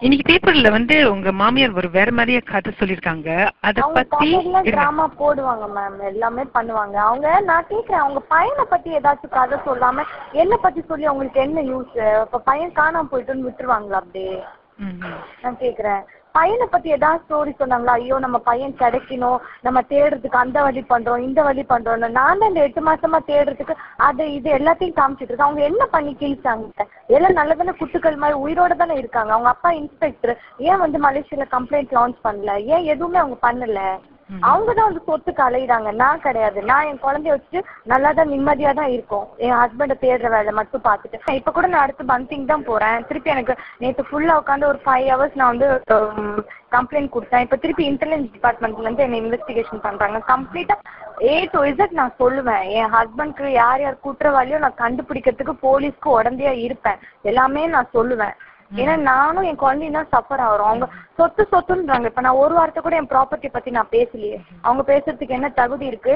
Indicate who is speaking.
Speaker 1: இன்னைக்கு பேப்பர்ல உங்க மாமியார் ஒரு வேற மாதிரியே கதை சொல்லிருக்காங்க. அத பத்தி
Speaker 2: டிராமா போடுவாங்க மேம், எல்லாமே பண்ணுவாங்க. நான் கேக்குறேன், அவங்க பையனை பத்தி ஏதாச்சும் கதை சொல்லாம என்ன பத்தி சொல்லி அவங்களுக்கு என்ன யூஸ்? இப்ப பையன் காணாம போயிட்டுன்னு விட்டுருவாங்களா அப்படியே? நான் கேக்குறேன், பையனை பத்தி ஏதாவது ஸ்டோரி சொன்னாங்களா? ஐயோ நம்ம பையன் கிடைக்கணும், நம்ம தேடுறதுக்கு அந்த வழி பண்றோம் இந்த வழி பண்றோம்னு. நான் தான் இந்த 8 மாசமா தேடுறதுக்கு அது இது எல்லாத்தையும் காமிச்சிட்டு இருக்கேன். அவங்க என்ன பண்ணி கிழிச்சாங்க? எல்லாம் நல்லதானே குட்டுக்கள் மாதிரி உயிரோட தானே இருக்காங்க. அவங்க அப்பா இன்ஸ்பெக்டர், ஏன் மலேசியால கம்ப்ளைண்ட் லான்ச் பண்ணல? ஏன் எதுவுமே அவங்க பண்ணல? அவங்கதான் சொத்துக்கு அலையிறாங்க, நான் கிடையாது. நான் என் குழந்தைய வச்சுட்டு நல்லாதான் நிம்மதியா தான் இருக்கும். என் ஹஸ்பண்ட தேடுற வேலை மட்டும் பார்த்துட்டு இப்ப கூட நான் அடுத்து பந்திங் தான் போறேன். திருப்பி எனக்கு நேற்று ஃபுல்லா உட்காந்து ஒரு 5 hours நான் கம்ப்ளைண்ட் கொடுத்தேன். இப்ப திருப்பி இன்டெலிஜென்ஸ் டிபார்ட்மெண்ட்ல இருந்து என்ன இன்வெஸ்டிகேஷன் பண்றாங்க. கம்ப்ளீட்டா A to Z நான் சொல்லுவேன். என் ஹஸ்பண்ட்க்கு யார் யார் குற்றவாளியோ நான் கண்டுபிடிக்கிறதுக்கு போலீஸ்க்கு உடந்தையா இருப்பேன். எல்லாமே நான் சொல்லுவேன். ஏன்னா நானும் என் குழந்தையும் தான் சஃபர் ஆகிறோம். அவங்க சொத்துன்றாங்க. இப்ப நான் ஒரு வாரத்தை கூட என் ப்ராப்பர்ட்டி பத்தி நான் பேசலையே. அவங்க பேசுறதுக்கு என்ன தகுதி இருக்கு?